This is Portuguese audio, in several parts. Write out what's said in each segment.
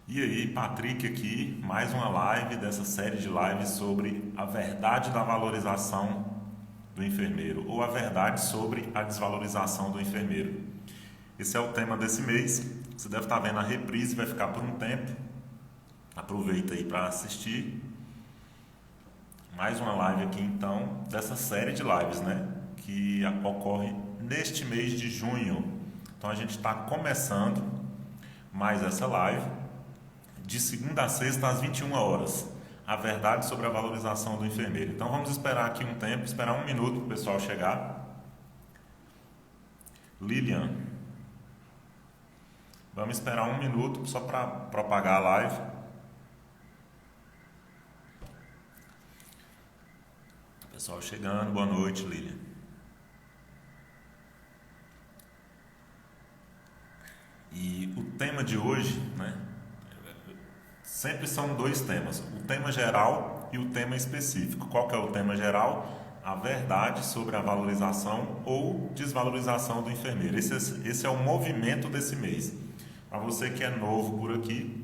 E aí, Patrick aqui, mais uma live dessa série de lives sobre a verdade da valorização do enfermeiro ou a verdade sobre a desvalorização do enfermeiro. Esse é o tema desse mês. Você deve estar vendo a reprise, vai ficar por um tempo. Aproveita aí para assistir. Mais uma live aqui então dessa série de lives, né? Que ocorre neste mês de junho. Então a gente está começando mais essa live de segunda a sexta às 21 horas. A verdade sobre a valorização do enfermeiro. Então vamos esperar aqui um tempo, esperar um minuto para o pessoal chegar. Lilian, vamos esperar um minuto só para propagar a live. Pessoal chegando, boa noite, Lilian. E o tema de hoje, né? Sempre são dois temas, o tema geral e o tema específico. Qual que é o tema geral? A verdade sobre a valorização ou desvalorização do enfermeiro. Esse é o movimento desse mês. Para você que é novo por aqui,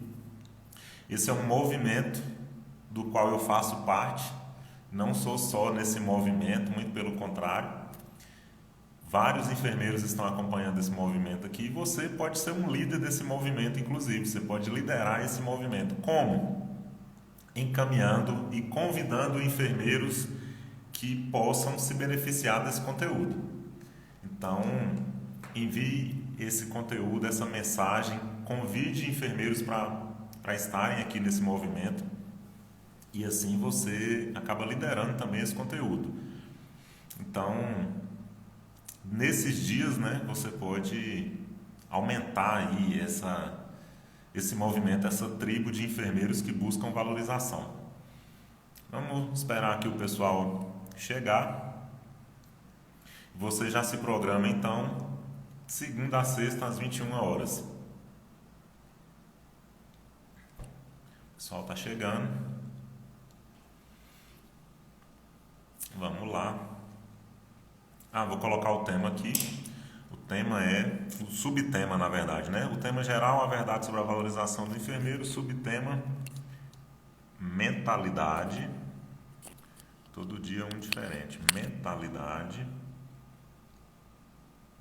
esse é um movimento do qual eu faço parte. Não sou só nesse movimento, muito pelo contrário. Vários enfermeiros estão acompanhando esse movimento aqui e você pode ser um líder desse movimento, inclusive. Você pode liderar esse movimento. Como? Encaminhando e convidando enfermeiros que possam se beneficiar desse conteúdo. Então, envie esse conteúdo, essa mensagem, convide enfermeiros para estarem aqui nesse movimento e assim você acaba liderando também esse conteúdo. Então, nesses dias, né, você pode aumentar aí esse movimento, essa tribo de enfermeiros que buscam valorização. Vamos esperar aqui o pessoal chegar. Você já se programa então, segunda a sexta às 21 horas. O pessoal está chegando. Vamos lá. Vou colocar o tema aqui. O tema é, o subtema na verdade, né? O tema geral, a verdade sobre a valorização do enfermeiro. Subtema, mentalidade. Todo dia um diferente. Mentalidade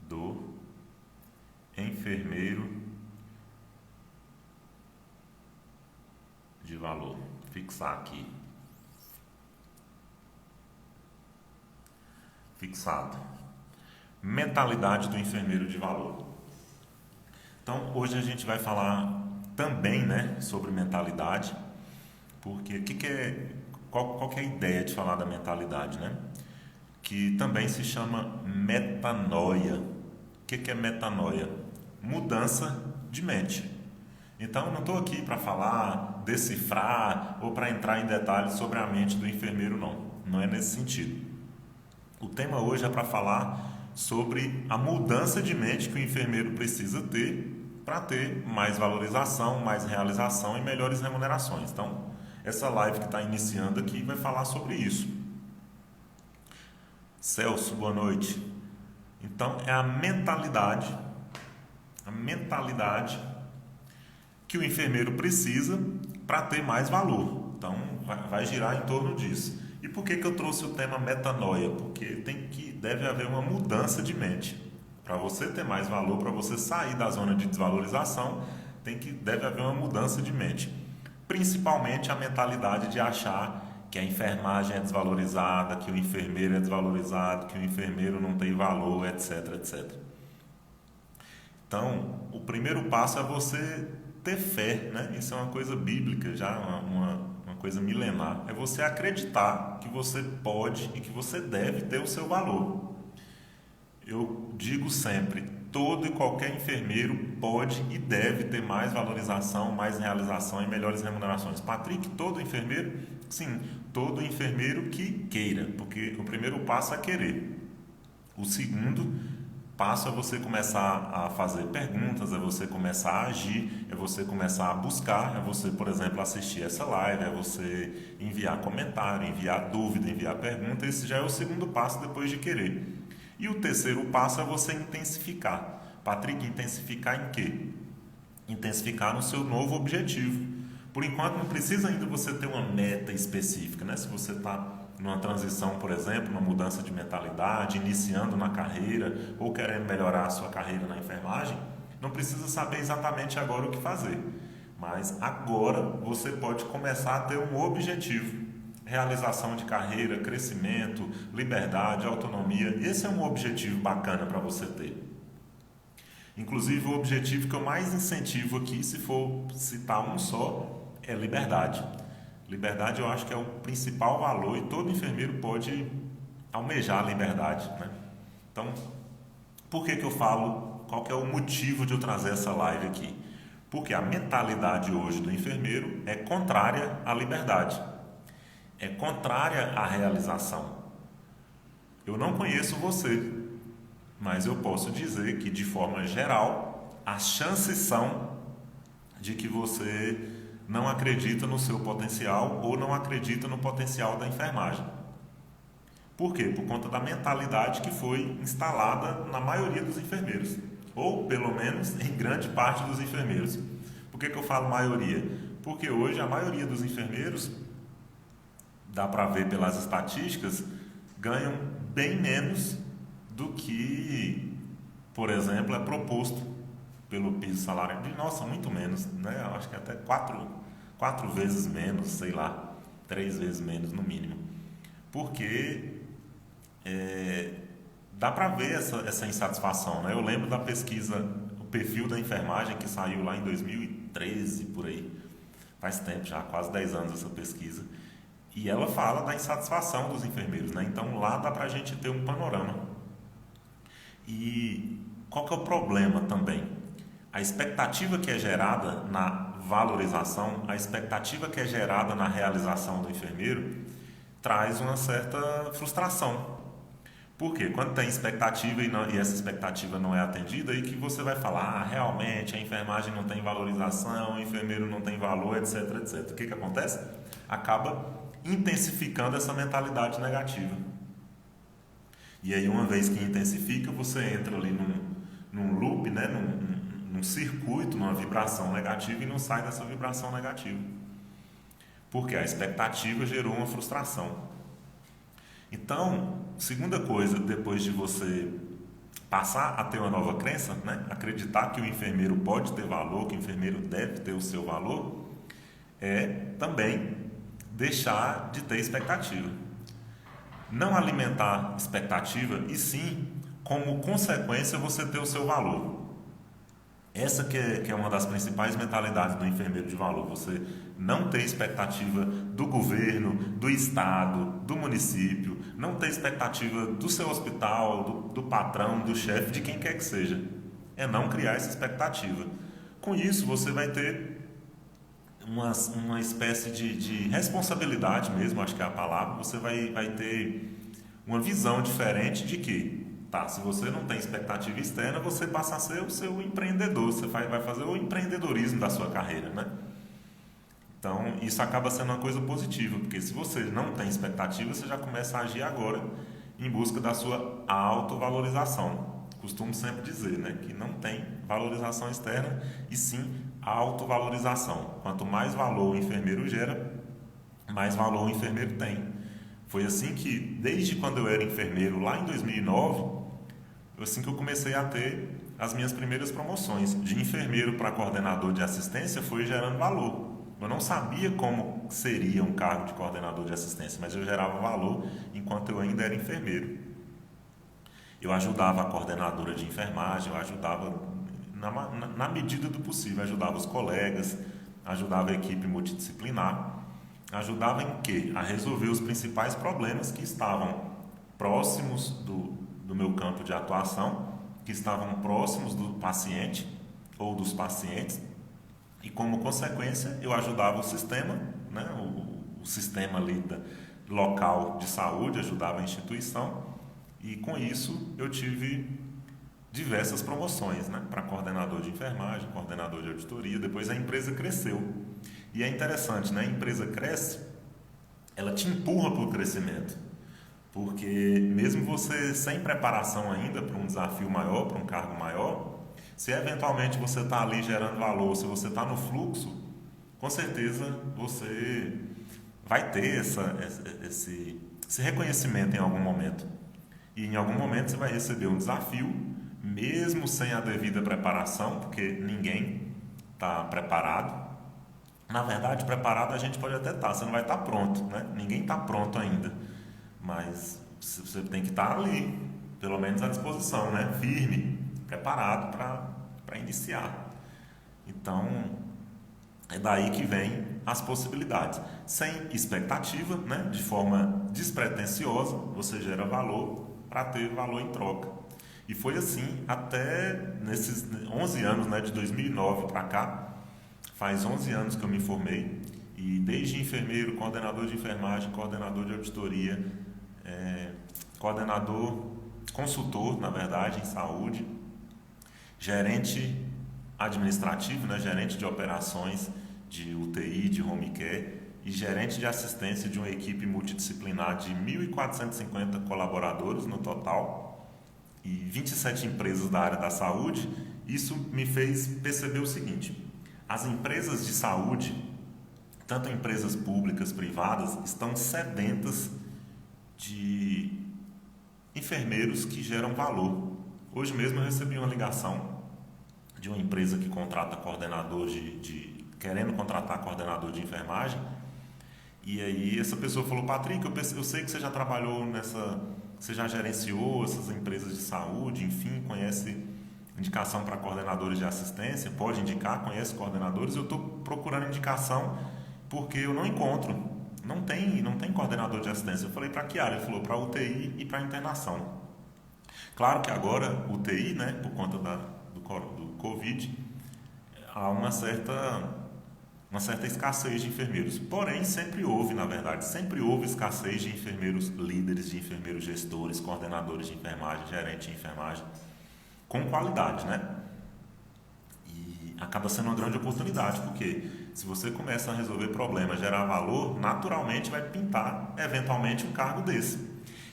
do enfermeiro de valor. Vou fixar aqui. Fixado. Mentalidade do enfermeiro de valor. Então, hoje a gente vai falar também, né, sobre mentalidade, porque qual que é a ideia de falar da mentalidade, né? Que também se chama metanoia. O que é metanoia? Mudança de mente. Então, eu não estou aqui para falar, decifrar ou para entrar em detalhes sobre a mente do enfermeiro, não. Não é nesse sentido. O tema hoje é para falar sobre a mudança de mente que o enfermeiro precisa ter para ter mais valorização, mais realização e melhores remunerações. Então, essa live que está iniciando aqui vai falar sobre isso. Celso, boa noite. Então, é a mentalidade que o enfermeiro precisa para ter mais valor. Então, vai girar em torno disso. E por que eu trouxe o tema metanoia? Porque deve haver uma mudança de mente. Para você ter mais valor, para você sair da zona de desvalorização, deve haver uma mudança de mente. Principalmente a mentalidade de achar que a enfermagem é desvalorizada, que o enfermeiro é desvalorizado, que o enfermeiro não tem valor, etc, etc. Então, o primeiro passo é você ter fé, né? Isso é uma coisa bíblica, já uma coisa milenar, é você acreditar que você pode e que você deve ter o seu valor. Eu digo sempre, todo e qualquer enfermeiro pode e deve ter mais valorização, mais realização e melhores remunerações. Patrick, todo enfermeiro? Sim, todo enfermeiro que queira, porque o primeiro passo é querer. O segundo passo é você começar a fazer perguntas, é você começar a agir, é você começar a buscar, é você, por exemplo, assistir essa live, é você enviar comentário, enviar dúvida, enviar pergunta. Esse já é o segundo passo depois de querer. E o terceiro passo é você intensificar. Patrick, intensificar em quê? intensificar no seu novo objetivo. Por enquanto, não precisa ainda você ter uma meta específica, né? Se você está numa transição, por exemplo, uma mudança de mentalidade, iniciando na carreira ou querendo melhorar a sua carreira na enfermagem, não precisa saber exatamente agora o que fazer. Mas agora você pode começar a ter um objetivo. Realização de carreira, crescimento, liberdade, autonomia. Esse é um objetivo bacana para você ter. Inclusive, o objetivo que eu mais incentivo aqui, se for citar um só, é liberdade. Liberdade eu acho que é o principal valor e todo enfermeiro pode almejar a liberdade, né? Então, por que eu falo, qual que é o motivo de eu trazer essa live aqui? Porque a mentalidade hoje do enfermeiro é contrária à liberdade, é contrária à realização. Eu não conheço você, mas eu posso dizer que, de forma geral, as chances são de que você não acredita no seu potencial ou não acredita no potencial da enfermagem. Por quê? Por conta da mentalidade que foi instalada na maioria dos enfermeiros, ou pelo menos em grande parte dos enfermeiros. Por que eu falo maioria? Porque hoje a maioria dos enfermeiros, dá para ver pelas estatísticas, ganham bem menos do que, por exemplo, é proposto pelo piso salarial. Nossa, muito menos, né? Eu acho que até quatro vezes menos, sei lá, 3 vezes menos no mínimo. Porque dá para ver essa insatisfação, né? Eu lembro da pesquisa, o perfil da enfermagem, que saiu lá em 2013, por aí. Faz tempo já, quase 10 anos essa pesquisa. E ela fala da insatisfação dos enfermeiros, né? Então lá dá para a gente ter um panorama. E qual que é o problema também? A expectativa que é gerada na valorização, a expectativa que é gerada na realização do enfermeiro traz uma certa frustração. Por quê? Quando tem expectativa e essa expectativa não é atendida, aí que você vai falar, realmente a enfermagem não tem valorização, o enfermeiro não tem valor, etc, etc. O que acontece? Acaba intensificando essa mentalidade negativa. E aí, uma vez que intensifica, você entra ali num loop, né? num circuito, numa vibração negativa e não sai dessa vibração negativa. Porque a expectativa gerou uma frustração. Então, segunda coisa, depois de você passar a ter uma nova crença, né? Acreditar que o enfermeiro pode ter valor, que o enfermeiro deve ter o seu valor, é também deixar de ter expectativa. Não alimentar expectativa e sim, como consequência, você ter o seu valor. Essa que é uma das principais mentalidades do enfermeiro de valor. Você não ter expectativa do governo, do estado, do município, não ter expectativa do seu hospital, do patrão, do chefe, de quem quer que seja. É não criar essa expectativa. Com isso, você vai ter uma espécie de responsabilidade mesmo, acho que é a palavra. Você vai ter uma visão diferente de que, tá, se você não tem expectativa externa, você passa a ser o seu empreendedor, você vai fazer o empreendedorismo da sua carreira, né? Então, isso acaba sendo uma coisa positiva, porque se você não tem expectativa, você já começa a agir agora em busca da sua autovalorização. Costumo sempre dizer, né, que não tem valorização externa e sim autovalorização. Quanto mais valor o enfermeiro gera, mais valor o enfermeiro tem. Foi assim que, desde quando eu era enfermeiro, lá em 2009, assim que eu comecei a ter as minhas primeiras promoções. De enfermeiro para coordenador de assistência foi gerando valor. Eu não sabia como seria um cargo de coordenador de assistência, mas eu gerava valor enquanto eu ainda era enfermeiro. Eu ajudava a coordenadora de enfermagem, eu ajudava, na medida do possível, ajudava os colegas, ajudava a equipe multidisciplinar. Ajudava em quê? A resolver os principais problemas que estavam próximos do meu campo de atuação, que estavam próximos do paciente ou dos pacientes, e como consequência eu ajudava o sistema, né? o sistema ali local de saúde, ajudava a instituição, e com isso eu tive diversas promoções, né? Para coordenador de enfermagem, coordenador de auditoria. Depois a empresa cresceu. E é interessante, né? A empresa cresce, ela te empurra para o crescimento. Porque mesmo você sem preparação ainda para um desafio maior, para um cargo maior, Se eventualmente você está ali gerando valor, se você está no fluxo, com certeza você vai ter esse reconhecimento em algum momento. E em algum momento você vai receber um desafio, mesmo sem a devida preparação, porque ninguém está preparado. Na verdade, preparado a gente pode até estar, você não vai estar pronto, né? Ninguém está pronto ainda, mas você tem que estar ali, pelo menos à disposição, né? Firme, preparado para iniciar. Então, é daí que vem as possibilidades. Sem expectativa, né? De forma despretensiosa, você gera valor para ter valor em troca. E foi assim até nesses 11 anos, né? De 2009 para cá. Faz 11 anos que eu me formei e desde enfermeiro, coordenador de enfermagem, coordenador de auditoria, coordenador, consultor, na verdade, em saúde, gerente administrativo, né, gerente de operações de UTI, de home care e gerente de assistência de uma equipe multidisciplinar de 1.450 colaboradores no total e 27 empresas da área da saúde. Isso me fez perceber o seguinte: as empresas de saúde, tanto empresas públicas, privadas, estão sedentas de enfermeiros que geram valor. Hoje mesmo eu recebi uma ligação de uma empresa que contrata coordenador querendo contratar coordenador de enfermagem. E aí essa pessoa falou: Patrick, eu sei que você já trabalhou você já gerenciou essas empresas de saúde, enfim, conhece indicação para coordenadores de assistência, pode indicar, conhece coordenadores. Eu estou procurando indicação porque eu não encontro, não tem coordenador de assistência. Eu falei: para que área? Ele falou: para UTI e para internação. Claro que agora UTI, né, por conta do Covid, há uma certa escassez de enfermeiros. Porém, sempre houve, na verdade, escassez de enfermeiros líderes, de enfermeiros gestores, coordenadores de enfermagem, gerentes de enfermagem, com qualidade, né? E acaba sendo uma grande oportunidade, porque se você começa a resolver problemas, gerar valor, naturalmente vai pintar, eventualmente, um cargo desse.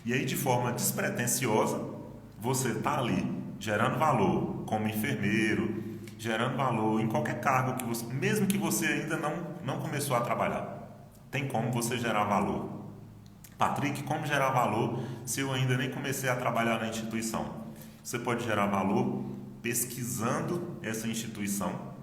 E aí, de forma despretensiosa, você está ali gerando valor como enfermeiro, gerando valor em qualquer cargo, mesmo que você ainda não começou a trabalhar. Tem como você gerar valor. Patrick, como gerar valor se eu ainda nem comecei a trabalhar na instituição? Você pode gerar valor pesquisando essa instituição.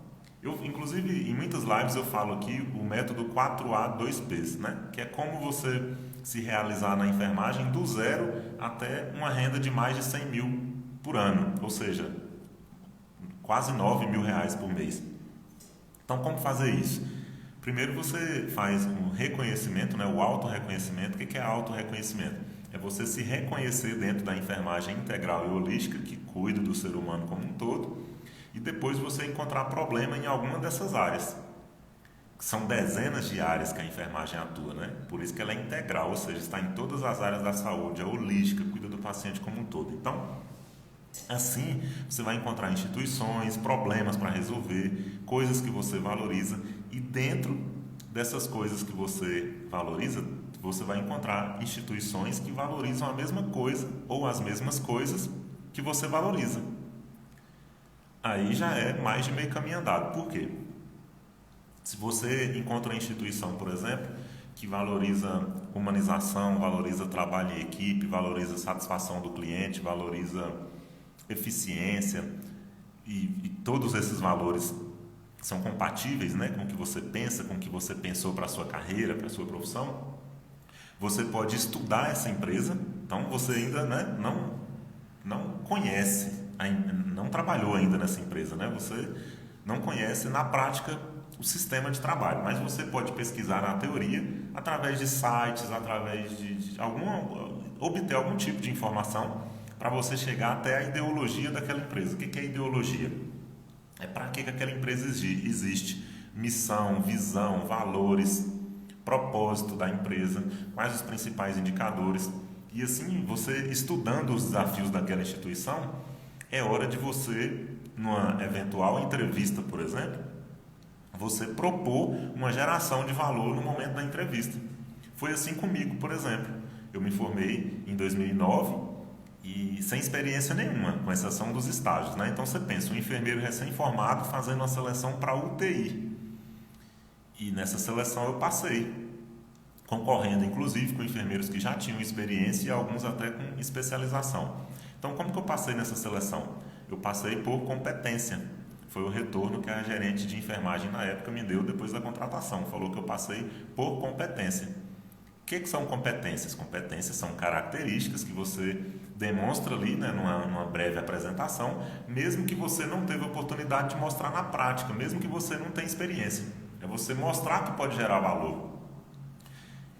Inclusive, em muitas lives eu falo aqui o método 4A 2Ps, né? Que é como você se realizar na enfermagem do zero até uma renda de mais de 100 mil por ano, ou seja, quase 9 mil reais por mês. Então, como fazer isso? Primeiro você faz um reconhecimento, né? O autorreconhecimento. O que é autorreconhecimento? É você se reconhecer dentro da enfermagem integral e holística, que cuida do ser humano como um todo, e depois você encontrar problema em alguma dessas áreas. São dezenas de áreas que a enfermagem atua, né? Por isso que ela é integral, ou seja, está em todas as áreas da saúde, é holística, cuida do paciente como um todo. Então, assim, você vai encontrar instituições, problemas para resolver, coisas que você valoriza, e dentro dessas coisas que você valoriza, você vai encontrar instituições que valorizam a mesma coisa ou as mesmas coisas que você valoriza. Aí já é mais de meio caminho andado. Por quê? Se você encontra uma instituição, por exemplo, que valoriza humanização, valoriza trabalho em equipe, valoriza satisfação do cliente, valoriza eficiência e todos esses valores são compatíveis, né, com o que você pensa, com o que você pensou para a sua carreira, para a sua profissão, você pode estudar essa empresa. Então você ainda, né, não conhece, não trabalhou ainda nessa empresa, né? Você não conhece na prática o sistema de trabalho, mas você pode pesquisar na teoria através de sites, através obter algum tipo de informação para você chegar até a ideologia daquela empresa. O que é ideologia? É para que aquela empresa existe, missão, visão, valores, propósito da empresa, quais os principais indicadores. E assim, você estudando os desafios daquela instituição, é hora de você, numa eventual entrevista, por exemplo, você propor uma geração de valor no momento da entrevista. Foi assim comigo, por exemplo. Eu me formei em 2009 e sem experiência nenhuma, com exceção dos estágios, né? Então você pensa, um enfermeiro recém-formado fazendo uma seleção para UTI. E nessa seleção eu passei, concorrendo inclusive com enfermeiros que já tinham experiência e alguns até com especialização. Então, como que eu passei nessa seleção? Eu passei por competência. Foi o retorno que a gerente de enfermagem na época me deu depois da contratação. Falou que eu passei por competência. O que são competências? Competências são características que você demonstra ali, né, numa breve apresentação, mesmo que você não teve oportunidade de mostrar na prática, mesmo que você não tenha experiência. É você mostrar que pode gerar valor.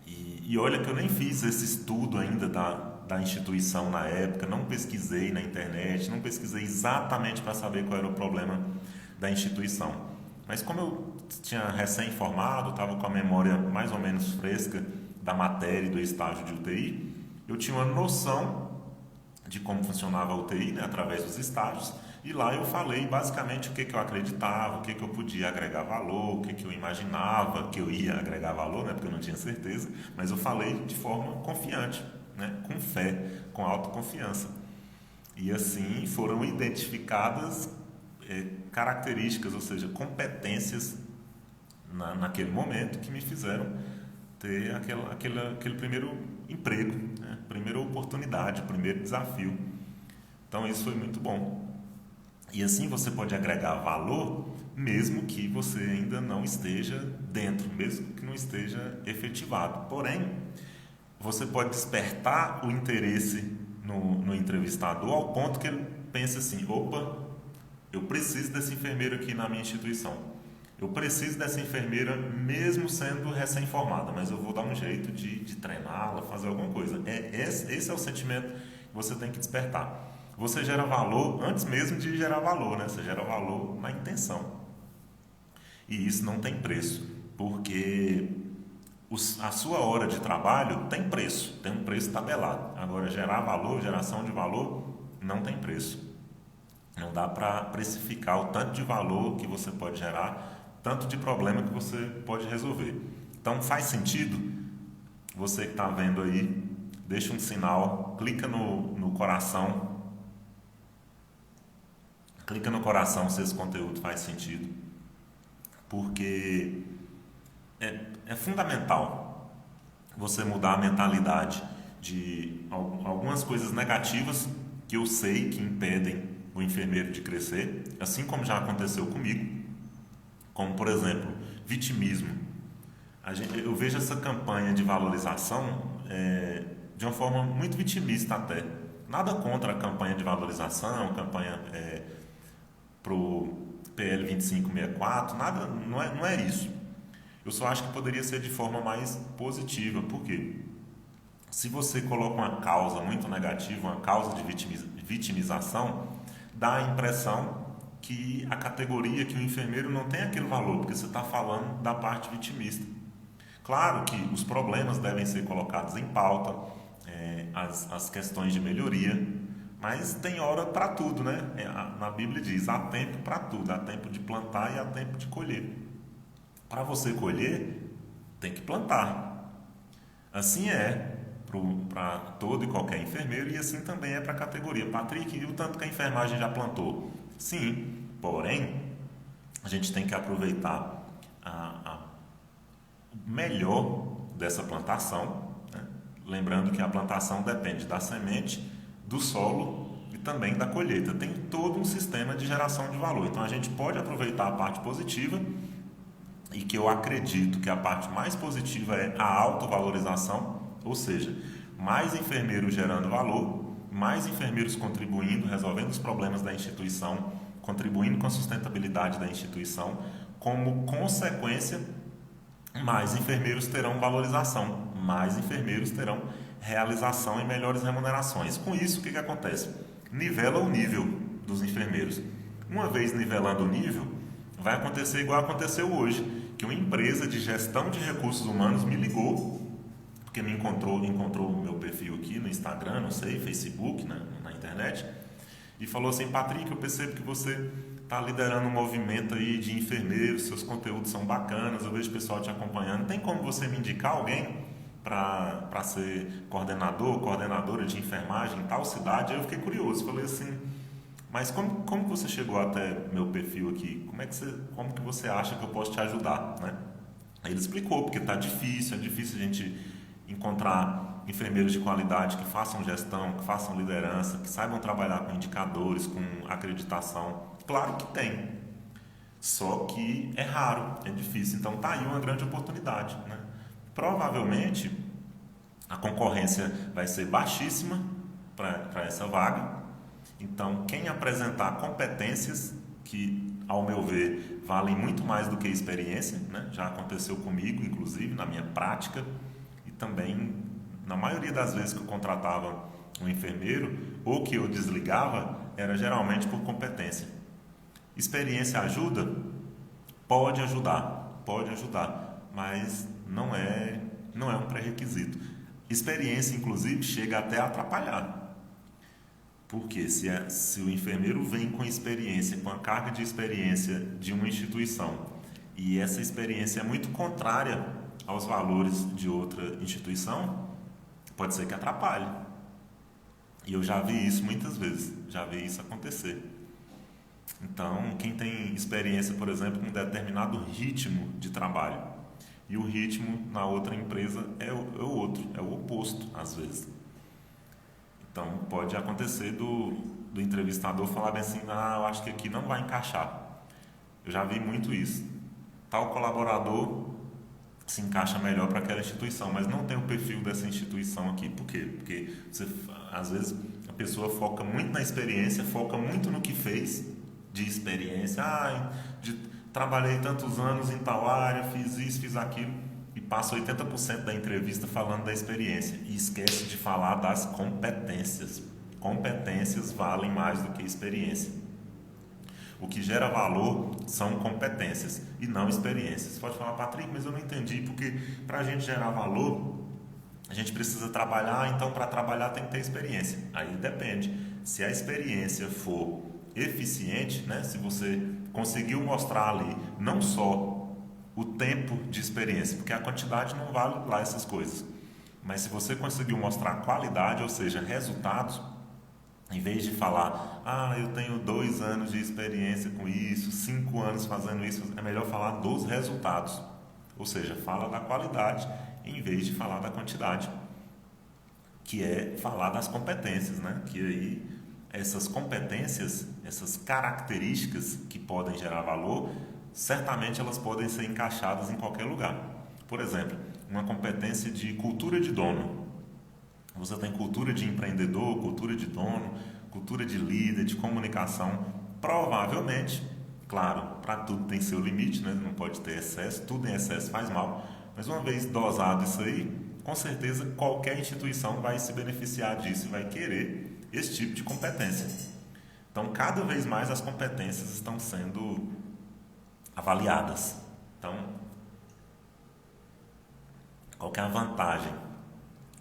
E olha que eu nem fiz esse estudo ainda da instituição na época, não pesquisei na internet, não pesquisei exatamente para saber qual era o problema da instituição. Mas como eu tinha recém-formado, estava com a memória mais ou menos fresca da matéria e do estágio de UTI, eu tinha uma noção de como funcionava a UTI, né, através dos estágios, e lá eu falei basicamente o que eu acreditava, o que eu podia agregar valor, o que eu imaginava que eu ia agregar valor, né, porque eu não tinha certeza, mas eu falei de forma confiante, né, com fé, com autoconfiança. E assim foram identificadas características, ou seja, competências naquele momento que me fizeram ter aquele primeiro emprego, né? Primeira oportunidade, primeiro desafio. Então isso foi muito bom. E assim você pode agregar valor mesmo que você ainda não esteja dentro, mesmo que não esteja efetivado. Porém, você pode despertar o interesse no entrevistador ao ponto que ele pense assim, opa, eu preciso desse enfermeiro aqui na minha instituição. Eu preciso dessa enfermeira mesmo sendo recém-formada, mas eu vou dar um jeito de treiná-la, fazer alguma coisa. Esse é o sentimento que você tem que despertar. Você gera valor antes mesmo de gerar valor, né? Você gera valor na intenção. E isso não tem preço, porque a sua hora de trabalho tem preço, tem um preço tabelado. Agora, gerar valor, geração de valor, não tem preço. Não dá para precificar o tanto de valor que você pode gerar, tanto de problema que você pode resolver. Então, faz sentido? Você que está vendo aí, deixa um sinal, clica no coração. Clica no coração se esse conteúdo faz sentido. Porque é fundamental você mudar a mentalidade de algumas coisas negativas que eu sei que impedem o enfermeiro de crescer, assim como já aconteceu comigo, como por exemplo, vitimismo. Eu vejo essa campanha de valorização de uma forma muito vitimista até. Nada contra a campanha de valorização, campanha para o PL 2564, nada, não é isso. Eu só acho que poderia ser de forma mais positiva. Por quê? Se você coloca uma causa muito negativa, uma causa de vitimização, dá a impressão que a categoria, que o enfermeiro não tem aquele valor, porque você está falando da parte vitimista. Claro que os problemas devem ser colocados em pauta, as questões de melhoria, mas tem hora para tudo, né? Na Bíblia diz, há tempo para tudo, há tempo de plantar e há tempo de colher. Para você colher, tem que plantar. Assim é para todo e qualquer enfermeiro e assim também é para a categoria. Patrick, e o tanto que a enfermagem já plantou? Sim, porém, a gente tem que aproveitar o melhor dessa plantação, né? Lembrando que a plantação depende da semente, do solo e também da colheita. Tem todo um sistema de geração de valor. Então a gente pode aproveitar a parte positiva, e que eu acredito que a parte mais positiva é a autovalorização, ou seja, mais enfermeiros gerando valor, mais enfermeiros contribuindo, resolvendo os problemas da instituição, contribuindo com a sustentabilidade da instituição. Como consequência, mais enfermeiros terão valorização, mais enfermeiros terão realização e melhores remunerações. Com isso, o que acontece? Nivela o nível dos enfermeiros. Uma vez nivelando o nível, vai acontecer igual aconteceu hoje, que uma empresa de gestão de recursos humanos me ligou, porque me encontrou o meu perfil aqui no Instagram, não sei, Facebook, na internet, e falou assim, Patrick, eu percebo que você está liderando um movimento aí de enfermeiros, seus conteúdos são bacanas, eu vejo o pessoal te acompanhando, tem como você me indicar alguém para ser coordenador, coordenadora de enfermagem em tal cidade. Aí eu fiquei curioso, falei assim, mas como que você chegou até meu perfil aqui? Como que você acha que eu posso te ajudar, né? Aí ele explicou, porque é difícil a gente encontrar enfermeiros de qualidade que façam gestão, que façam liderança, que saibam trabalhar com indicadores, com acreditação. Claro que tem, só que é raro, é difícil. Então tá aí uma grande oportunidade, né? Provavelmente a concorrência vai ser baixíssima para essa vaga. Então quem apresentar competências que, ao meu ver, valem muito mais do que experiência, né? Já aconteceu comigo, inclusive, na minha prática, e também na maioria das vezes que eu contratava um enfermeiro ou que eu desligava, era geralmente por competência. Experiência ajuda? Pode ajudar, mas não é um pré-requisito. Experiência, inclusive, chega até a atrapalhar. Porque se o enfermeiro vem com experiência, com a carga de experiência de uma instituição, e essa experiência é muito contrária aos valores de outra instituição, pode ser que atrapalhe. E eu já vi isso muitas vezes, já vi isso acontecer. Então, quem tem experiência, por exemplo, com um determinado ritmo de trabalho, e o ritmo na outra empresa é o outro, é o oposto, às vezes. Então, pode acontecer do entrevistador falar bem assim, eu acho que aqui não vai encaixar. Eu já vi muito isso. Tal colaborador se encaixa melhor para aquela instituição, mas não tem o perfil dessa instituição aqui. Por quê? Porque às vezes a pessoa foca muito na experiência, foca muito no que fez de experiência. Trabalhei tantos anos em tal área, fiz isso, fiz aquilo, e passa 80% da entrevista falando da experiência e esquece de falar das competências. Competências valem mais do que experiência. O que gera valor são competências e não experiências. Você pode falar, Patrick, mas eu não entendi, porque para a gente gerar valor, a gente precisa trabalhar, então para trabalhar tem que ter experiência. Aí depende. Se a experiência for eficiente, né? Se você conseguiu mostrar ali não só o tempo de experiência, porque a quantidade não vale lá essas coisas, mas se você conseguiu mostrar qualidade, ou seja, resultados, em vez de falar, eu tenho 2 anos de experiência com isso, 5 anos fazendo isso, é melhor falar dos resultados, ou seja, fala da qualidade em vez de falar da quantidade, que é falar das competências, né? Que aí essas competências, essas características que podem gerar valor, certamente elas podem ser encaixadas em qualquer lugar. Por exemplo, uma competência de cultura de dono. Você tem cultura de empreendedor, cultura de dono, cultura de líder, de comunicação. Provavelmente, claro, para tudo tem seu limite, né? Não pode ter excesso, tudo em excesso faz mal. Mas uma vez dosado isso aí, com certeza qualquer instituição vai se beneficiar disso e vai querer esse tipo de competência. Então, cada vez mais as competências estão sendo avaliadas. Então, qual que é a vantagem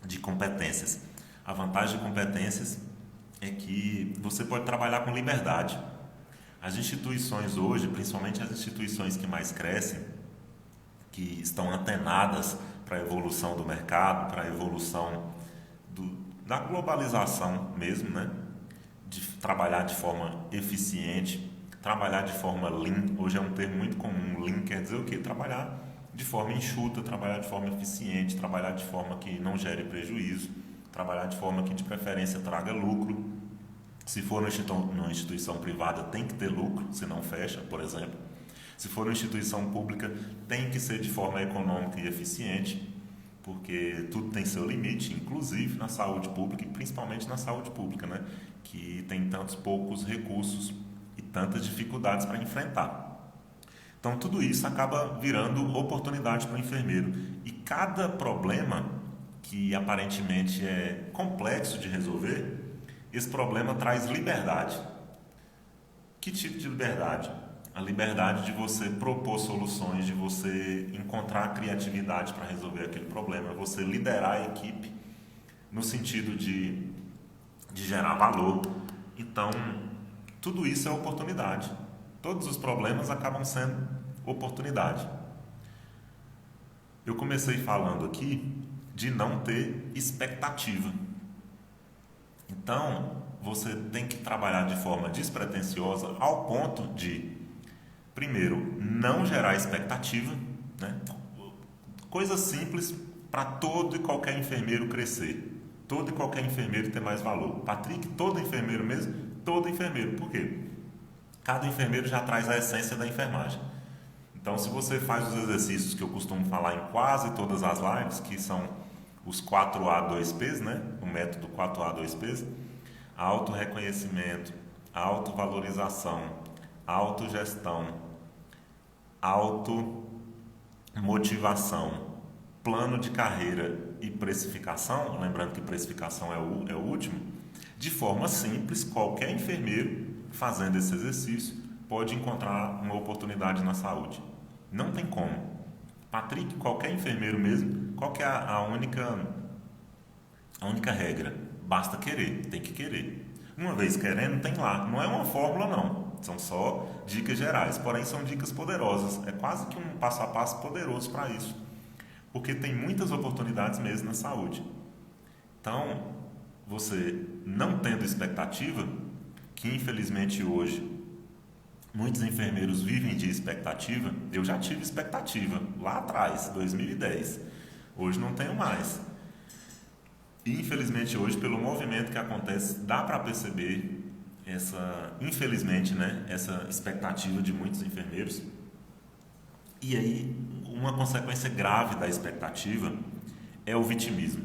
de competências? A vantagem de competências é que você pode trabalhar com liberdade. As instituições hoje, principalmente as instituições que mais crescem, que estão antenadas para a evolução do mercado, para a evolução da globalização mesmo, né? De trabalhar de forma eficiente, trabalhar de forma lean. Hoje é um termo muito comum. Lean quer dizer o quê? Trabalhar de forma enxuta, trabalhar de forma eficiente, trabalhar de forma que não gere prejuízo, trabalhar de forma que de preferência traga lucro. Se for numa instituição privada, tem que ter lucro, senão fecha, por exemplo. Se for uma instituição pública, tem que ser de forma econômica e eficiente, porque tudo tem seu limite, inclusive na saúde pública e principalmente na saúde pública, né? Que tem tantos poucos recursos e tantas dificuldades para enfrentar. Então tudo isso acaba virando oportunidade para o enfermeiro. E cada problema que aparentemente é complexo de resolver, esse problema traz liberdade. Que tipo de liberdade? A liberdade de você propor soluções, de você encontrar criatividade para resolver aquele problema, você liderar a equipe no sentido de gerar valor. Então, tudo isso é oportunidade. Todos os problemas acabam sendo oportunidade. Eu comecei falando aqui de não ter expectativa. Então, você tem que trabalhar de forma despretensiosa ao ponto de, primeiro, não gerar expectativa, né? Coisa simples para todo e qualquer enfermeiro crescer. Todo e qualquer enfermeiro ter mais valor. Patrick, todo enfermeiro mesmo? Todo enfermeiro. Por quê? Cada enfermeiro já traz a essência da enfermagem. Então, se você faz os exercícios que eu costumo falar em quase todas as lives, que são os 4A 2Ps, né? O método 4A 2Ps, autorreconhecimento, autovalorização, autogestão, automotivação, plano de carreira e precificação, lembrando que precificação é o último, de forma simples, qualquer enfermeiro fazendo esse exercício pode encontrar uma oportunidade na saúde. Não tem como. Patrick, qualquer enfermeiro mesmo, qual que é a única regra? Basta querer, tem que querer. Uma vez querendo, tem lá. Não é uma fórmula, não. São só dicas gerais, porém são dicas poderosas. É quase que um passo a passo poderoso para isso. Porque tem muitas oportunidades mesmo na saúde. Então, você não tendo expectativa, que infelizmente hoje muitos enfermeiros vivem de expectativa. Eu já tive expectativa lá atrás, 2010. Hoje não tenho mais. E infelizmente hoje, pelo movimento que acontece, dá para perceber infelizmente, né, essa expectativa de muitos enfermeiros. E aí, uma consequência grave da expectativa é o vitimismo.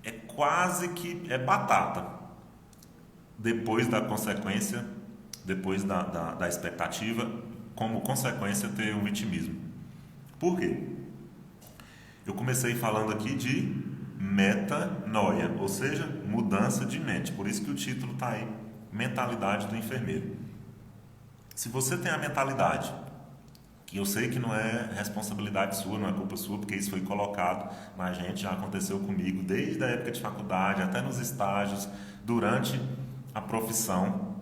É quase que batata. Depois da consequência, depois da expectativa, como consequência ter o vitimismo. Por quê? Eu comecei falando aqui de metanoia, ou seja, mudança de mente. Por isso que o título está aí, mentalidade do enfermeiro. Se você tem a mentalidade, que eu sei que não é responsabilidade sua, não é culpa sua, porque isso foi colocado na gente, já aconteceu comigo desde a época de faculdade, até nos estágios, durante a profissão,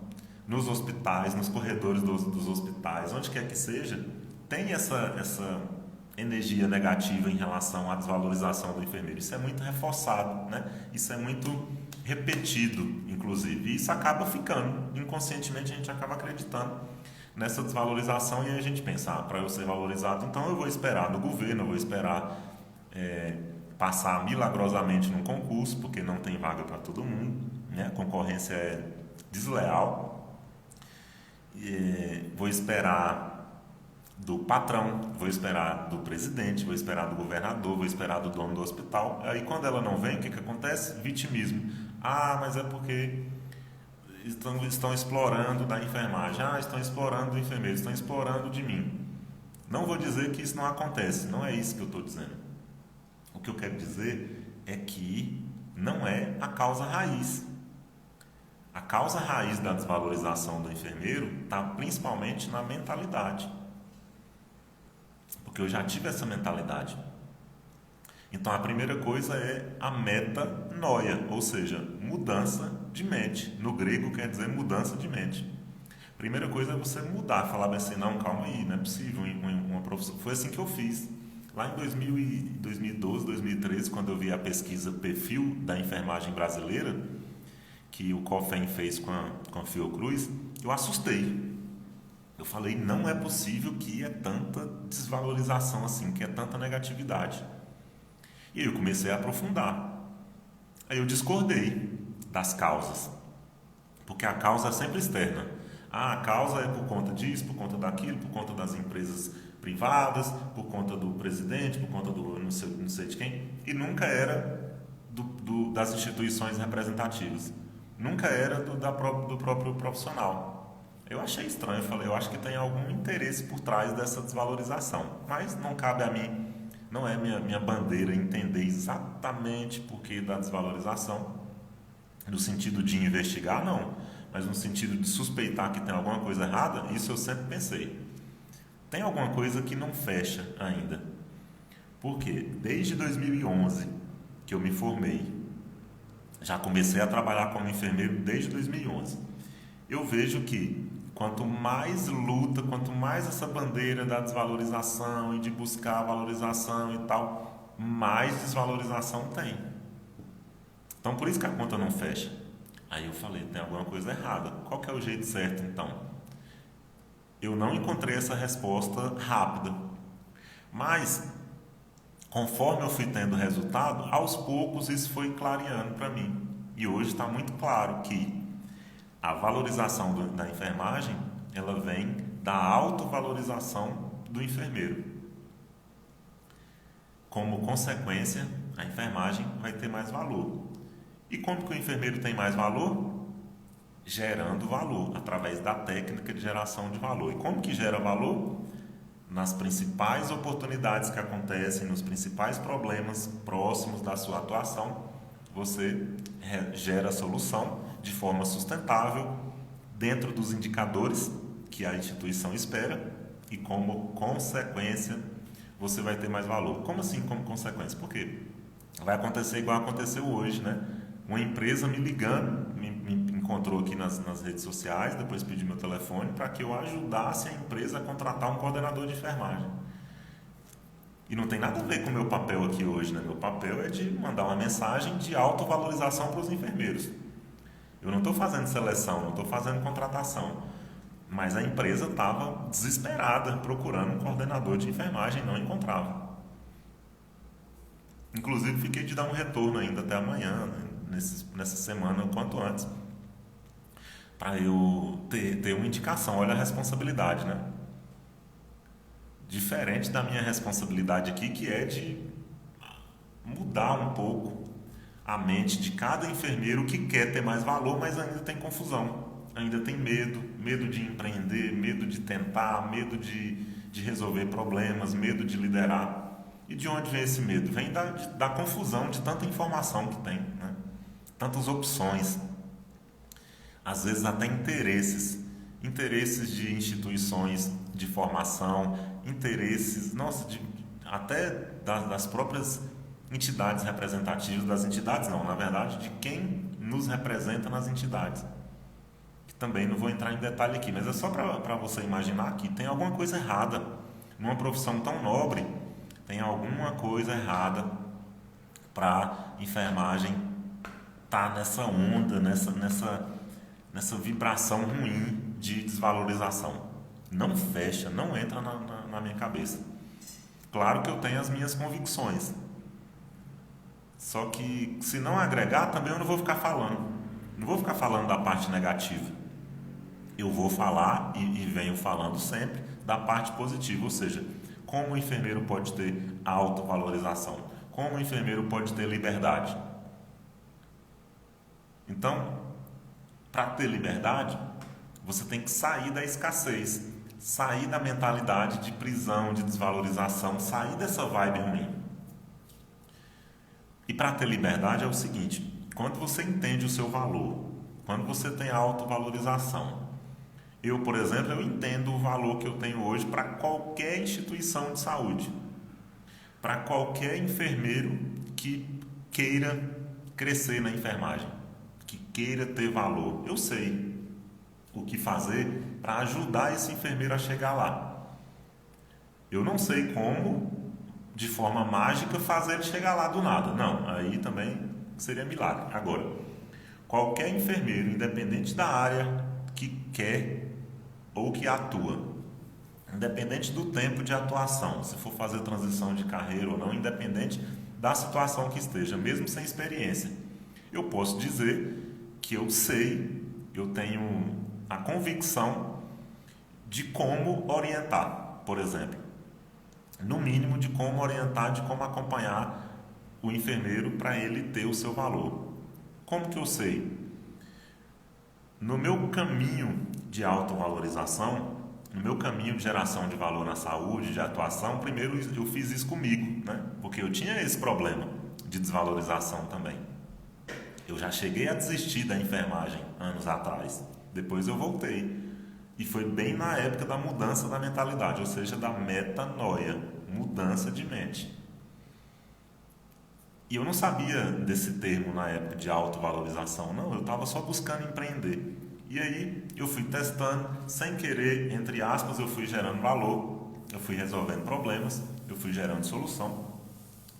nos hospitais, nos corredores dos hospitais, onde quer que seja, tem essa energia negativa em relação à desvalorização do enfermeiro. Isso é muito reforçado, né? Isso é muito repetido, inclusive. E isso acaba ficando. Inconscientemente a gente acaba acreditando nessa desvalorização e aí a gente pensa, para eu ser valorizado, então eu vou esperar no governo, eu vou esperar passar milagrosamente num concurso, porque não tem vaga para todo mundo, né? A concorrência é desleal. Vou esperar do patrão, vou esperar do presidente, vou esperar do governador, vou esperar do dono do hospital. Aí quando ela não vem, o que acontece? Vitimismo. Mas é porque estão explorando da enfermagem. Estão explorando do enfermeiro, estão explorando de mim. Não vou dizer que isso não acontece, não é isso que eu estou dizendo. O que eu quero dizer é que não é a causa raiz. A causa raiz da desvalorização do enfermeiro está principalmente na mentalidade. Porque eu já tive essa mentalidade. Então a primeira coisa é a metanoia, ou seja, mudança de mente. No grego quer dizer mudança de mente. Primeira coisa é você mudar, falar bem assim, não, calma aí, não é possível uma profissão. Foi assim que eu fiz. Lá em 2012, 2013, quando eu vi a pesquisa Perfil da Enfermagem Brasileira, que o COFEN fez com a Fiocruz, eu assustei. Eu falei, não é possível que é tanta desvalorização assim, que é tanta negatividade. E aí eu comecei a aprofundar. Aí eu discordei das causas. Porque a causa é sempre externa. A causa é por conta disso, por conta daquilo, por conta das empresas privadas, por conta do presidente, por conta do não sei de quem. E nunca era das instituições representativas. Nunca era do próprio profissional. Eu achei estranho, eu falei, eu acho que tem algum interesse por trás dessa desvalorização. Mas não cabe a mim, não é minha bandeira entender exatamente por que da desvalorização. No sentido de investigar, não. Mas no sentido de suspeitar que tem alguma coisa errada, isso eu sempre pensei. Tem alguma coisa que não fecha ainda. Por quê? Desde 2011 que eu me formei, já comecei a trabalhar como enfermeiro desde 2011. Eu vejo que quanto mais luta, quanto mais essa bandeira da desvalorização e de buscar a valorização e tal, mais desvalorização tem. Então, por isso que a conta não fecha. Aí eu falei, tem alguma coisa errada. Qual que é o jeito certo, então? Eu não encontrei essa resposta rápida. Mas, conforme eu fui tendo resultado, aos poucos isso foi clareando para mim. E hoje está muito claro que a valorização da enfermagem, ela vem da autovalorização do enfermeiro. Como consequência, a enfermagem vai ter mais valor. E como que o enfermeiro tem mais valor? Gerando valor, através da técnica de geração de valor. E como que gera valor? Nas principais oportunidades que acontecem, nos principais problemas próximos da sua atuação, você gera a solução de forma sustentável, dentro dos indicadores que a instituição espera, e como consequência, você vai ter mais valor. Como assim, como consequência? Por quê? Vai acontecer igual aconteceu hoje, né? Uma empresa me ligando, me encontrou aqui nas redes sociais, depois pediu meu telefone para que eu ajudasse a empresa a contratar um coordenador de enfermagem. E não tem nada a ver com o meu papel aqui hoje, né? Meu papel é de mandar uma mensagem de autovalorização para os enfermeiros. Eu não estou fazendo seleção, não estou fazendo contratação. Mas a empresa estava desesperada procurando um coordenador de enfermagem e não encontrava. Inclusive, fiquei de dar um retorno ainda até amanhã, né? Nessa semana, o quanto antes, para eu ter uma indicação. Olha a responsabilidade, né? Diferente da minha responsabilidade aqui, que é de mudar um pouco a mente de cada enfermeiro que quer ter mais valor, mas ainda tem confusão, ainda tem medo de empreender, medo de tentar, medo de resolver problemas, medo de liderar. E de onde vem esse medo? Vem da confusão de tanta informação que tem, né? Tantas opções, às vezes até interesses de instituições de formação, interesses, até das próprias entidades representativas, das entidades não, na verdade, de quem nos representa nas entidades. Que também não vou entrar em detalhe aqui, mas é só para você imaginar que tem alguma coisa errada numa profissão tão nobre, tem alguma coisa errada para a enfermagem estar nessa onda, nessa vibração ruim de desvalorização. Não fecha, não entra na minha cabeça. Claro que eu tenho as minhas convicções. Só que se não agregar, também eu não vou ficar falando. Não vou ficar falando da parte negativa. Eu vou falar e venho falando sempre da parte positiva, ou seja, como o enfermeiro pode ter autovalorização, como o enfermeiro pode ter liberdade. Então, para ter liberdade, você tem que sair da escassez, sair da mentalidade de prisão, de desvalorização, sair dessa vibe ruim. E para ter liberdade é o seguinte: quando você entende o seu valor, quando você tem a autovalorização, eu, por exemplo, eu entendo o valor que eu tenho hoje para qualquer instituição de saúde, para qualquer enfermeiro que queira crescer na enfermagem, que queira ter valor. Eu sei o que fazer para ajudar esse enfermeiro a chegar lá. Eu não sei como, de forma mágica, fazer ele chegar lá do nada. Não, aí também seria milagre. Agora, qualquer enfermeiro, independente da área que quer ou que atua, independente do tempo de atuação, se for fazer transição de carreira ou não, independente da situação que esteja, mesmo sem experiência, eu posso dizer que eu sei, eu tenho a convicção de como orientar, por exemplo, no mínimo de como orientar, de como acompanhar o enfermeiro para ele ter o seu valor. Como que eu sei? No meu caminho de autovalorização, no meu caminho de geração de valor na saúde, de atuação, primeiro eu fiz isso comigo, né? Porque eu tinha esse problema de desvalorização também. Eu já cheguei a desistir da enfermagem anos atrás. Depois eu voltei. E foi bem na época da mudança da mentalidade, ou seja, da metanoia, mudança de mente. E eu não sabia desse termo na época de autovalorização, não, eu estava só buscando empreender. E aí eu fui testando, sem querer, entre aspas, eu fui gerando valor, eu fui resolvendo problemas, eu fui gerando solução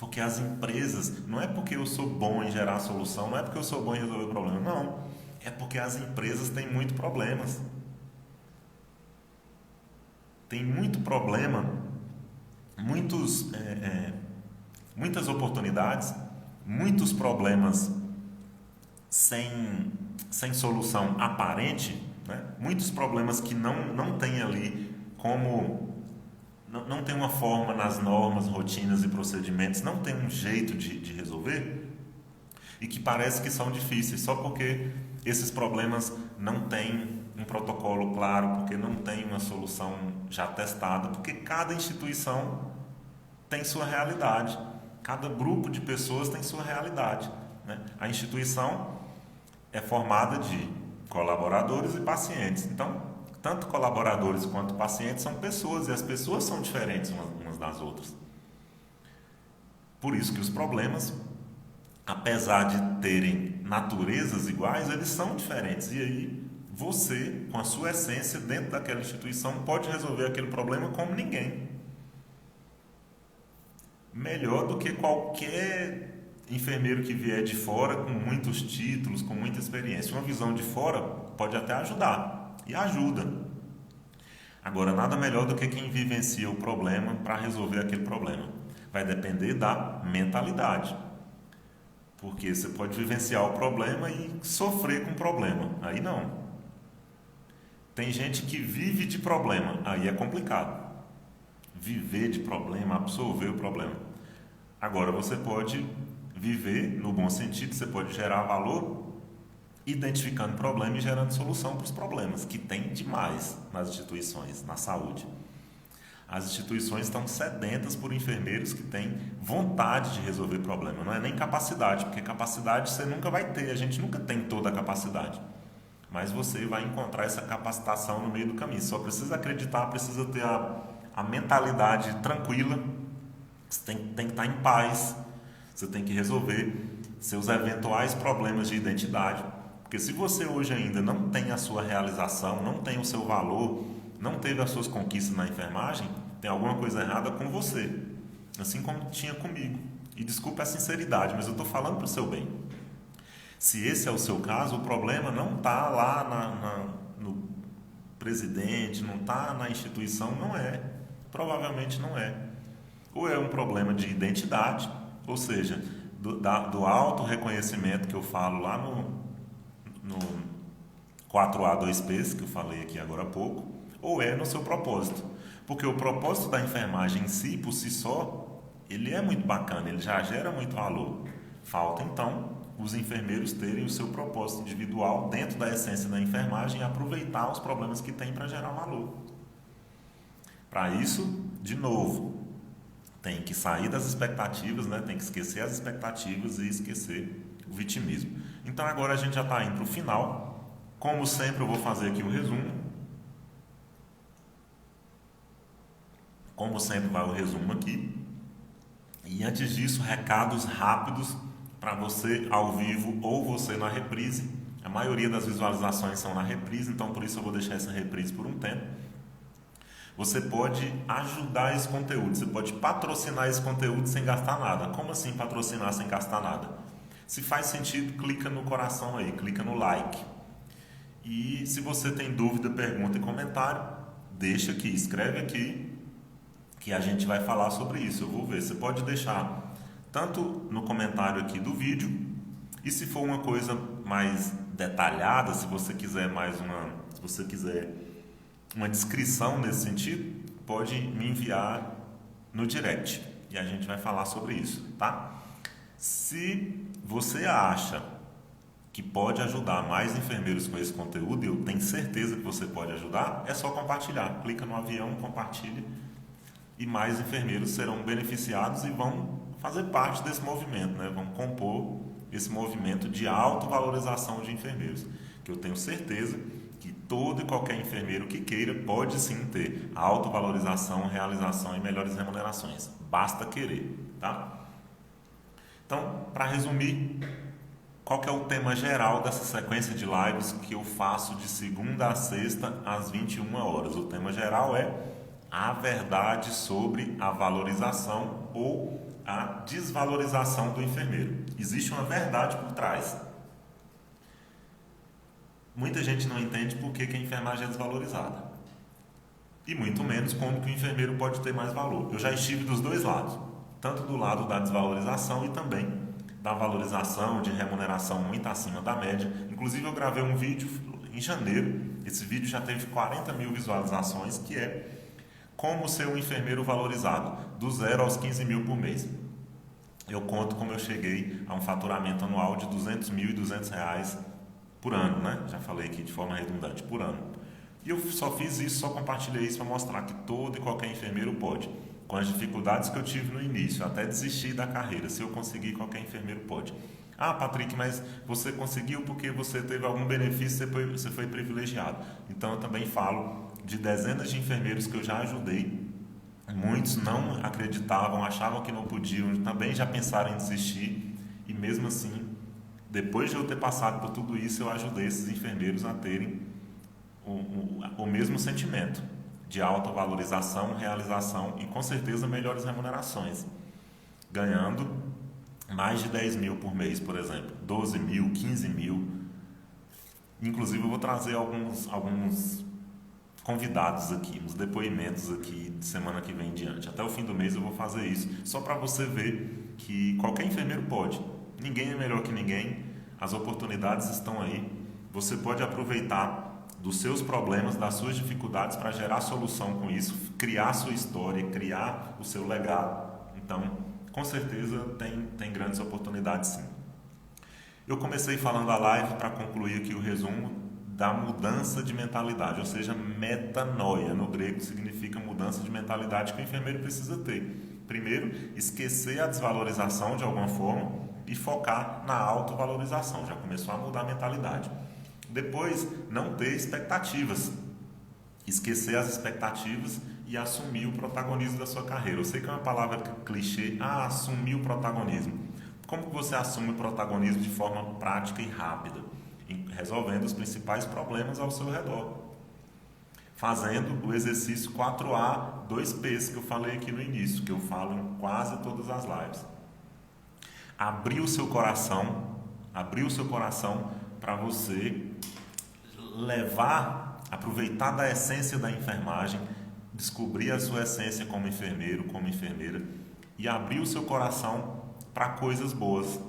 Porque as empresas, não é porque eu sou bom em gerar solução, não é porque eu sou bom em resolver o problema, não. É porque as empresas têm muitos problemas. Tem muito problema, muitas oportunidades, muitos problemas sem solução aparente, né? Muitos problemas que não tem ali como, não tem uma forma nas normas, rotinas e procedimentos, não tem um jeito de resolver, e que parece que são difíceis só porque esses problemas não têm um protocolo claro, porque não tem uma solução já testada, porque cada instituição tem sua realidade, cada grupo de pessoas tem sua realidade, né? A instituição é formada de colaboradores e pacientes. Então, tanto colaboradores quanto pacientes são pessoas, e as pessoas são diferentes umas das outras. Por isso que os problemas, apesar de terem naturezas iguais, eles são diferentes. E aí, você, com a sua essência, dentro daquela instituição, pode resolver aquele problema como ninguém. Melhor do que qualquer enfermeiro que vier de fora com muitos títulos, com muita experiência. Uma visão de fora pode até ajudar, e ajuda. Agora, nada melhor do que quem vivencia o problema para resolver aquele problema. Vai depender da mentalidade. Porque você pode vivenciar o problema e sofrer com o problema. Aí não. Tem gente que vive de problema. Aí é complicado. Viver de problema, absorver o problema. Agora você pode viver, no bom sentido, você pode gerar valor identificando problema e gerando solução para os problemas, que tem demais nas instituições, na saúde. As instituições estão sedentas por enfermeiros que têm vontade de resolver problema. Não é nem capacidade, porque capacidade você nunca vai ter, a gente nunca tem toda a capacidade. Mas você vai encontrar essa capacitação no meio do caminho. Só precisa acreditar, precisa ter a mentalidade tranquila, você tem que estar em paz, você tem que resolver seus eventuais problemas de identidade. Porque se você hoje ainda não tem a sua realização, não tem o seu valor, não teve as suas conquistas na enfermagem, tem alguma coisa errada com você, assim como tinha comigo. E desculpa a sinceridade, mas eu estou falando para o seu bem. Se esse é o seu caso, o problema não está lá no presidente, não está na instituição, não é. Provavelmente não é. Ou é um problema de identidade, ou seja, do auto-reconhecimento que eu falo lá no 4A2Ps, que eu falei aqui agora há pouco, ou é no seu propósito. Porque o propósito da enfermagem em si, por si só, ele é muito bacana, ele já gera muito valor. Falta, então, os enfermeiros terem o seu propósito individual dentro da essência da enfermagem e aproveitar os problemas que tem para gerar valor. Para isso, de novo, tem que sair das expectativas, né? Tem que esquecer as expectativas e esquecer o vitimismo. Então, agora a gente já está indo para o final. Como sempre, eu vou fazer aqui o resumo. Como sempre, vai o resumo aqui. E antes disso, recados rápidos para você ao vivo ou você na reprise. A maioria das visualizações são na reprise, então por isso eu vou deixar essa reprise por um tempo. Você pode ajudar esse conteúdo, você pode patrocinar esse conteúdo sem gastar nada. Como assim patrocinar sem gastar nada? Se faz sentido, clica no coração aí, clica no like. E se você tem dúvida, pergunta e comentário, deixa aqui, escreve aqui, que a gente vai falar sobre isso. Eu vou ver, você pode deixar tanto no comentário aqui do vídeo, e se for uma coisa mais detalhada, se você quiser uma descrição nesse sentido, pode me enviar no direct e a gente vai falar sobre isso, tá? Se você acha que pode ajudar mais enfermeiros com esse conteúdo, e eu tenho certeza que você pode ajudar, é só compartilhar. Clica no avião, compartilha, e mais enfermeiros serão beneficiados e vão fazer parte desse movimento, né? Vão compor esse movimento de autovalorização de enfermeiros, que eu tenho certeza que todo e qualquer enfermeiro que queira pode sim ter autovalorização, realização e melhores remunerações. Basta querer, tá? Então, para resumir, qual que é o tema geral dessa sequência de lives que eu faço de segunda a sexta às 21 horas? O tema geral é a verdade sobre a valorização ou a desvalorização do enfermeiro. Existe uma verdade por trás. Muita gente não entende por que a enfermagem é desvalorizada. E muito menos como que o enfermeiro pode ter mais valor. Eu já estive dos dois lados, tanto do lado da desvalorização e também da valorização, de remuneração muito acima da média. Inclusive eu gravei um vídeo em janeiro, esse vídeo já teve 40 mil visualizações, que é como ser um enfermeiro valorizado, do 0 aos 15 mil por mês. Eu conto como eu cheguei a um faturamento anual de R$200.200 por ano, né? Já falei aqui de forma redundante, por ano. E eu só fiz isso, só compartilhei isso para mostrar que todo e qualquer enfermeiro pode. Com as dificuldades que eu tive no início, até desistir da carreira, se eu conseguir, qualquer enfermeiro pode. Ah, Patrick, mas você conseguiu porque você teve algum benefício, você foi privilegiado. Então eu também falo de dezenas de enfermeiros que eu já ajudei. Muitos não acreditavam, achavam que não podiam, também já pensaram em desistir. E mesmo assim, depois de eu ter passado por tudo isso, eu ajudei esses enfermeiros a terem o mesmo sentimento de autovalorização, realização e com certeza melhores remunerações, ganhando mais de 10 mil por mês, por exemplo, 12 mil, 15 mil. Inclusive eu vou trazer alguns convidados aqui, uns depoimentos aqui de semana que vem em diante. Até o fim do mês eu vou fazer isso, só para você ver que qualquer enfermeiro pode. Ninguém é melhor que ninguém, as oportunidades estão aí. Você pode aproveitar dos seus problemas, das suas dificuldades para gerar solução com isso, criar sua história, criar o seu legado. Então, com certeza tem grandes oportunidades sim. Eu comecei falando a live para concluir aqui o resumo da mudança de mentalidade, ou seja, metanoia, no grego significa mudança de mentalidade que o enfermeiro precisa ter. Primeiro, esquecer a desvalorização de alguma forma e focar na autovalorização, já começou a mudar a mentalidade. Depois, não ter expectativas, esquecer as expectativas e assumir o protagonismo da sua carreira. Eu sei que é uma palavra clichê, assumir o protagonismo. Como que você assume o protagonismo de forma prática e rápida? Resolvendo os principais problemas ao seu redor. Fazendo o exercício 4A, 2Ps que eu falei aqui no início, que eu falo em quase todas as lives. Abrir o seu coração para você aproveitar da essência da enfermagem, descobrir a sua essência como enfermeiro, como enfermeira e abrir o seu coração para coisas boas.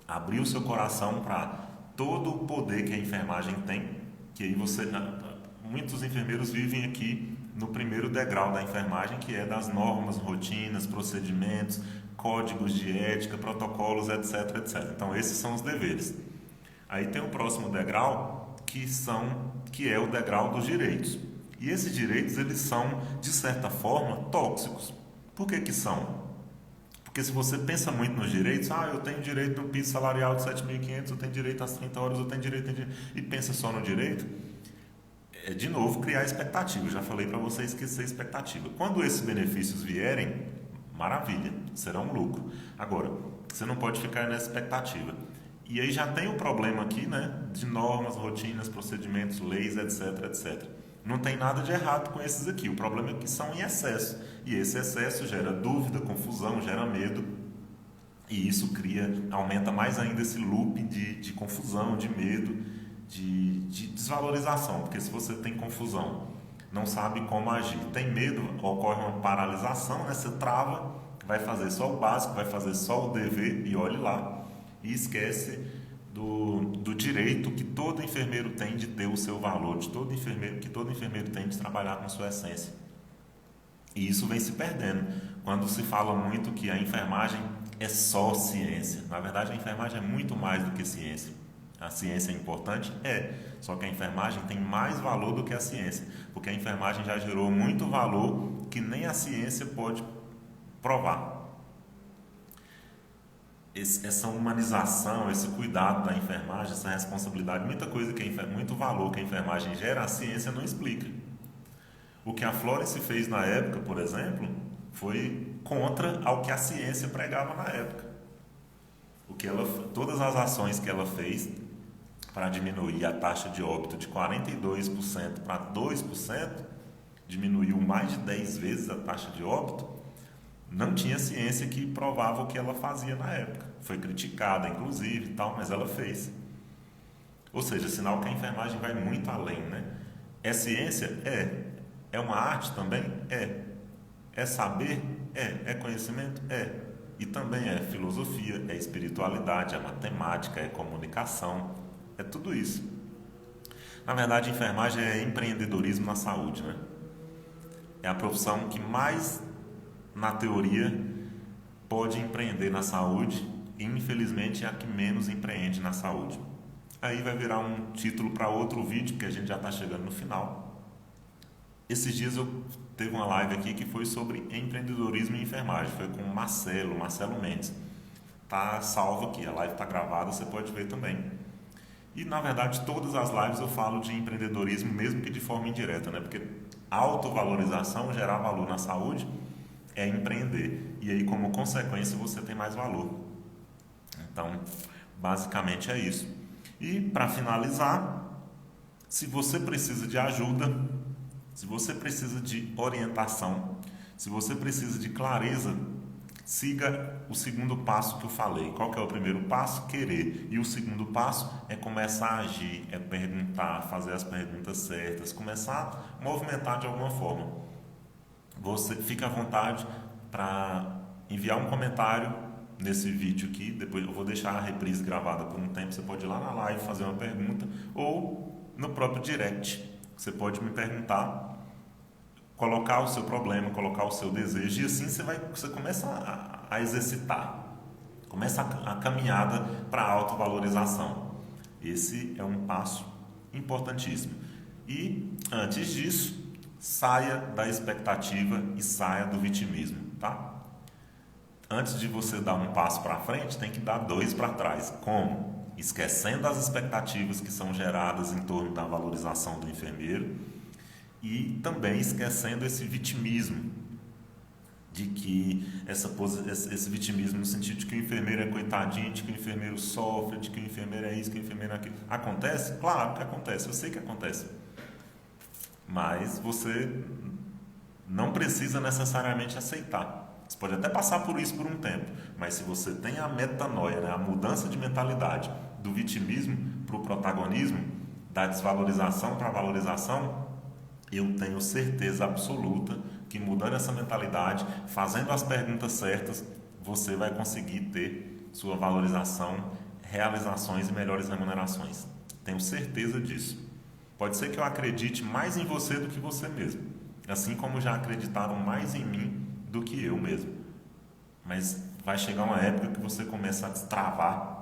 Abrir o seu coração para todo o poder que a enfermagem tem, que aí muitos enfermeiros vivem aqui no primeiro degrau da enfermagem, que é das normas, rotinas, procedimentos, códigos de ética, protocolos, etc, etc. Então esses são os deveres. Aí tem o próximo degrau, que é o degrau dos direitos. E esses direitos, eles são, de certa forma, tóxicos. Por que são? Porque se você pensa muito nos direitos, eu tenho direito no piso salarial de 7.500, eu tenho direito às 30 horas, eu tenho direito, e pensa só no direito, é de novo criar expectativa. Eu já falei para você esquecer expectativa. Quando esses benefícios vierem, maravilha, será um lucro. Agora, você não pode ficar nessa expectativa. E aí já tem um problema aqui, né, de normas, rotinas, procedimentos, leis, etc, etc. Não tem nada de errado com esses aqui. O problema é que são em excesso. E esse excesso gera dúvida, confusão, gera medo. E isso aumenta mais ainda esse loop de confusão, de medo, de desvalorização. Porque se você tem confusão, não sabe como agir, tem medo, ocorre uma paralisação, né? Você trava, vai fazer só o básico, vai fazer só o dever e olhe lá. E esquece do direito que todo enfermeiro tem de ter o seu valor, que todo enfermeiro tem de trabalhar com sua essência. E isso vem se perdendo quando se fala muito que a enfermagem é só ciência. Na verdade, a enfermagem é muito mais do que ciência. A ciência é importante? Só que a enfermagem tem mais valor do que a ciência, porque a enfermagem já gerou muito valor que nem a ciência pode provar. Essa humanização, esse cuidado da enfermagem, essa responsabilidade, muito valor que a enfermagem gera, a ciência não explica. O que a Florence fez na época, por exemplo, foi contra ao que a ciência pregava na época. Todas as ações que ela fez para diminuir a taxa de óbito de 42% para 2%, diminuiu mais de 10 vezes a taxa de óbito, não tinha ciência que provava o que ela fazia na época. Foi criticada, inclusive, e tal, mas ela fez. Ou seja, sinal que a enfermagem vai muito além, né? É ciência? É. É uma arte também? É. É saber? É. É conhecimento? É. E também é filosofia, é espiritualidade, é matemática, é comunicação, é tudo isso. Na verdade, enfermagem é empreendedorismo na saúde, né? É a profissão que mais, na teoria, pode empreender na saúde e, infelizmente, é a que menos empreende na saúde. Aí vai virar um título para outro vídeo, porque a gente já está chegando no final. Esses dias eu teve uma live aqui que foi sobre empreendedorismo e enfermagem. Foi com o Marcelo Mendes. Tá salvo aqui, a live está gravada, você pode ver também. E na verdade todas as lives eu falo de empreendedorismo, mesmo que de forma indireta, né? Porque autovalorização, gerar valor na saúde, é empreender. E aí, como consequência, você tem mais valor. Então, basicamente é isso. E para finalizar, se você precisa de ajuda, se você precisa de orientação, se você precisa de clareza, siga o segundo passo que eu falei. Qual que é o primeiro passo? Querer. E o segundo passo é começar a agir, é perguntar, fazer as perguntas certas, começar a movimentar de alguma forma. Você fica à vontade para enviar um comentário nesse vídeo aqui. Depois eu vou deixar a reprise gravada por um tempo. Você pode ir lá na live fazer uma pergunta, ou no próprio direct. Você pode me perguntar, colocar o seu problema, colocar o seu desejo, e assim você começa a exercitar, começa a caminhada para a autovalorização. Esse é um passo importantíssimo. E antes disso, saia da expectativa e saia do vitimismo, tá? Antes de você dar um passo para frente, tem que dar 2 para trás. Como? Esquecendo as expectativas que são geradas em torno da valorização do enfermeiro e também esquecendo esse vitimismo, de que esse vitimismo no sentido de que o enfermeiro é coitadinho, de que o enfermeiro sofre, de que o enfermeiro é isso, que o enfermeiro é aquilo. Acontece? Claro que acontece, eu sei que acontece. Mas você não precisa necessariamente aceitar. Você pode até passar por isso por um tempo, mas se você tem a metanoia, né, a mudança de mentalidade do vitimismo para o protagonismo, da desvalorização para a valorização, eu tenho certeza absoluta que mudando essa mentalidade, fazendo as perguntas certas, você vai conseguir ter sua valorização, realizações e melhores remunerações. Tenho certeza disso. Pode ser que eu acredite mais em você do que você mesmo, assim como já acreditaram mais em mim do que eu mesmo. Mas vai chegar uma época que você começa a destravar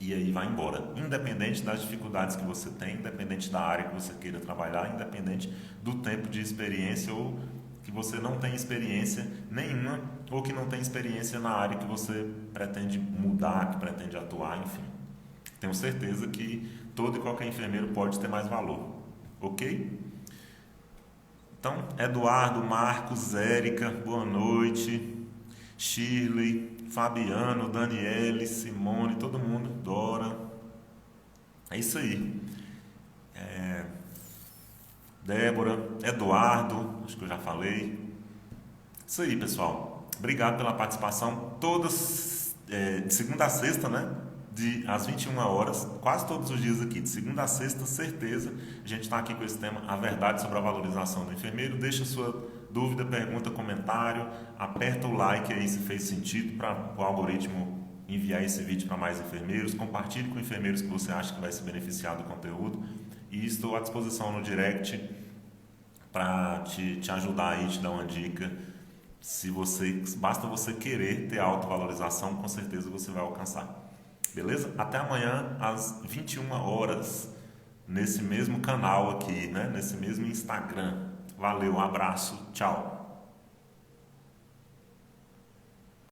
e aí vai embora, independente das dificuldades que você tem, independente da área que você queira trabalhar, independente do tempo de experiência ou que você não tem experiência nenhuma ou que não tem experiência na área que você pretende mudar, que pretende atuar, enfim. Tenho certeza que todo e qualquer enfermeiro pode ter mais valor, ok? Então, Eduardo, Marcos, Érica, boa noite, Shirley, Fabiano, Daniele, Simone, todo mundo, Dora, é isso aí. Débora, Eduardo, acho que eu já falei. Isso aí, pessoal. Obrigado pela participação. Todas, de segunda a sexta, né? Às 21 horas, quase todos os dias aqui, de segunda a sexta, certeza. A gente está aqui com esse tema, a verdade sobre a valorização do enfermeiro. Deixa sua dúvida, pergunta, comentário. Aperta o like aí se fez sentido para o algoritmo enviar esse vídeo para mais enfermeiros. Compartilhe com enfermeiros que você acha que vai se beneficiar do conteúdo. E estou à disposição no direct para te ajudar aí, te dar uma dica. Basta você querer ter autovalorização, com certeza você vai alcançar. Beleza? Até amanhã às 21 horas, nesse mesmo canal aqui, né? Nesse mesmo Instagram. Valeu, um abraço, tchau.